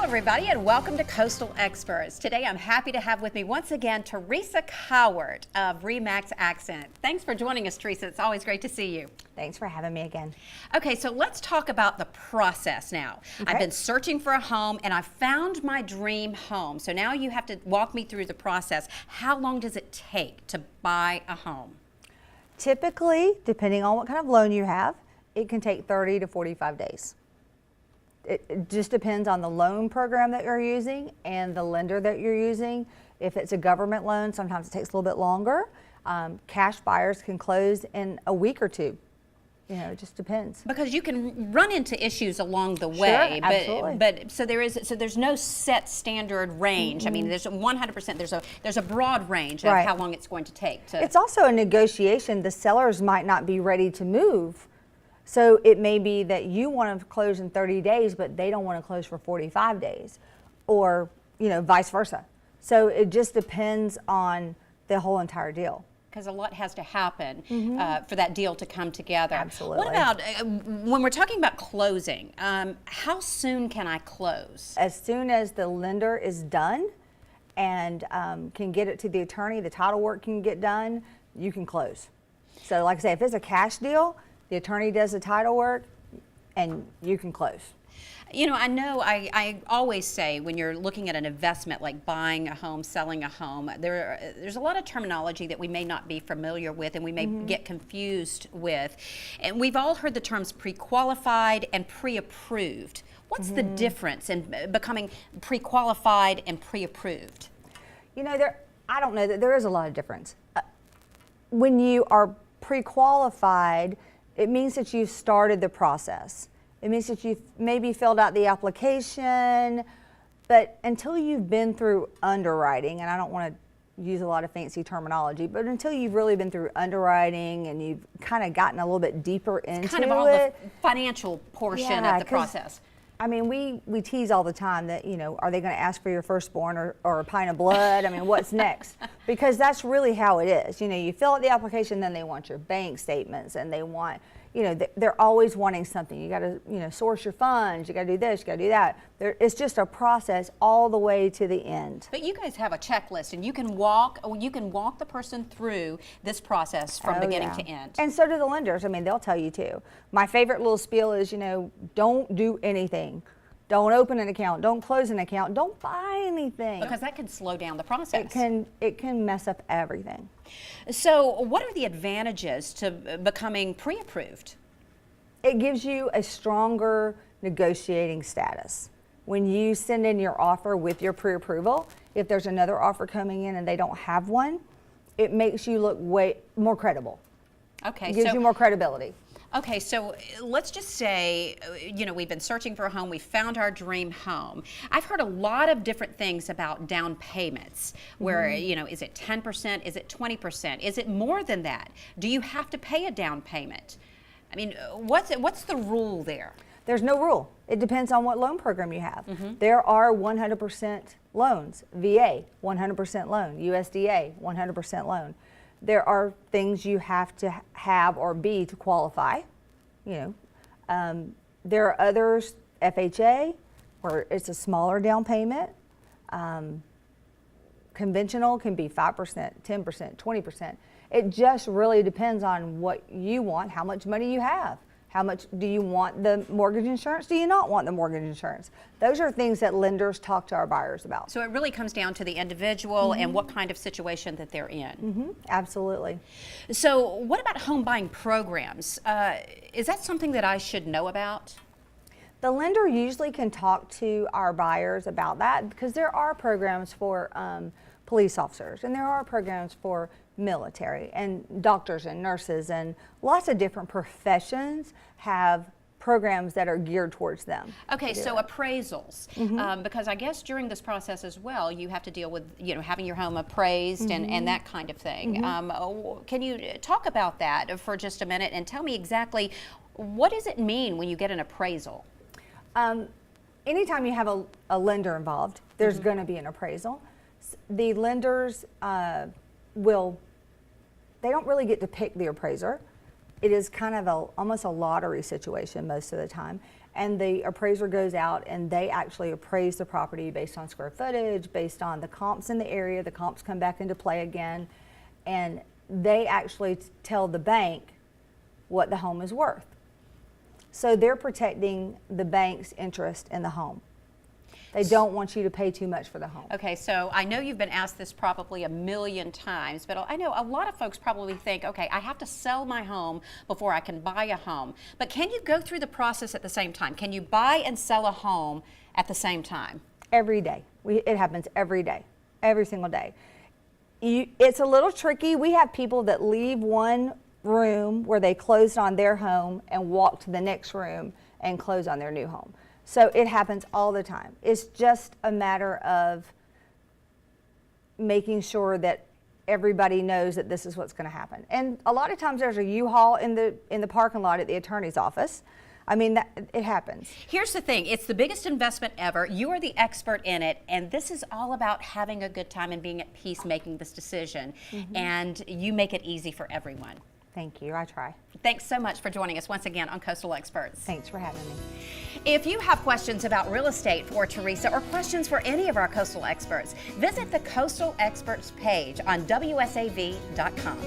Hello, everybody, and welcome to Coastal Experts. Today, I'm happy to have with me once again Teresa Cowart of RE/MAX Accent. Thanks for joining us, Teresa. It's always great to see you. Thanks for having me again. Okay, so let's talk about the process now. Okay. I've been searching for a home, and I found my dream home. So now you have to walk me through the process. How long does it take to buy a home? Typically, depending on what kind of loan you have, it can take 30 to 45 days. It just depends on the loan program that you're using and the lender that you're using. If it's a government loan, sometimes it takes a little bit longer. Cash buyers can close in a week or two. You know, it just depends. Because you can run into issues along the way, Sure, absolutely. but there's no set standard range. Mm-hmm. I mean, there's 100%. There's a broad range of Right. how long it's going to take to. It's also a negotiation. The sellers might not be ready to move. So it may be that you want to close in 30 days, but they don't want to close for 45 days, or, you know, vice versa. So it just depends on the whole entire deal. Because a lot has to happen for that deal to come together. Absolutely. What about when we're talking about closing? How soon can I close? As soon as the lender is done and can get it to the attorney, the title work can get done, you can close. So like I say, if it's a cash deal, the attorney does the title work and you can close. You know I always say when you're looking at an investment like buying a home, selling a home, there's a lot of terminology that we may not be familiar with and we may get confused with. And we've all heard the terms pre-qualified and pre-approved. What's the difference in becoming pre-qualified and pre-approved? You know, I don't know that there is a lot of difference. When you are pre-qualified, it means that you've started the process. It means that you've maybe filled out the application, but until you've been through underwriting, and I don't want to use a lot of fancy terminology, but until you've really been through underwriting and you've kind of gotten a little bit deeper into it. Kind of all the financial portion of the process. I mean, we tease all the time that, you know, are they going to ask for your firstborn or a pint of blood? I mean, what's next? Because that's really how it is. You know, you fill out the application, then they want your bank statements, and they want, you know, they're always wanting something. You got to, you know, source your funds. You got to do this. You got to do that. It's just a process all the way to the end. But you guys have a checklist, and you can walk the person through this process from beginning to end. And so do the lenders. I mean, they'll tell you too. My favorite little spiel is, you know, don't do anything. Don't open an account. Don't close an account. Don't buy anything. Because that can slow down the process. It can mess up everything. So what are the advantages to becoming pre-approved? It gives you a stronger negotiating status. When you send in your offer with your pre-approval, if there's another offer coming in and they don't have one, it makes you look way more credible. Okay. It gives you more credibility. Okay, so let's just say, you know, we've been searching for a home, we found our dream home. I've heard a lot of different things about down payments, where, you know, is it 10%, is it 20%, is it more than that? Do you have to pay a down payment? I mean, what's the rule there? There's no rule. It depends on what loan program you have. There are 100% loans, VA, 100% loan, USDA, 100% loan. There are things you have to have or be to qualify, you know. There are others, FHA, where it's a smaller down payment. Conventional can be 5%, 10%, 20%. It just really depends on what you want, how much money you have. How much do you want the mortgage insurance? Do you not want the mortgage insurance? Those are things that lenders talk to our buyers about. So it really comes down to the individual and what kind of situation that they're in. Absolutely. So what about home buying programs? Is that something that I should know about? The lender usually can talk to our buyers about that because there are programs for police officers and there are programs for military and doctors and nurses, and lots of different professions have programs that are geared towards them. Okay, so appraisals, because I guess during this process as well, you have to deal with, you know, having your home appraised and that kind of thing. Can you talk about that for just a minute and tell me exactly what does it mean when you get an appraisal? Anytime you have a lender involved, there's going to be an appraisal. The lenders they don't really get to pick the appraiser. it is kind of almost a lottery situation most of the time. And the appraiser goes out and they actually appraise the property based on square footage, based on the comps in the area. The comps come back into play again, and they actually tell the bank what the home is worth. So they're protecting the bank's interest in the home. They don't want you to pay too much for the home. Okay, so I know you've been asked this probably a million times, but I know a lot of folks probably think, okay, I have to sell my home before I can buy a home. But can you go through the process at the same time? Can you buy and sell a home at the same time? Every day. It happens every day, every single day. It's a little tricky. We have people that leave one room where they closed on their home and walk to the next room and close on their new home. So it happens all the time. It's just a matter of making sure that everybody knows that this is what's going to happen. And a lot of times there's a U-Haul in the parking lot at the attorney's office. I mean, it happens. Here's the thing. It's the biggest investment ever. You are the expert in it, and this is all about having a good time and being at peace making this decision. And you make it easy for everyone. Thank you. I try. Thanks so much for joining us once again on Coastal Experts. Thanks for having me. If you have questions about real estate for Teresa or questions for any of our Coastal Experts, visit the Coastal Experts page on WSAV.com.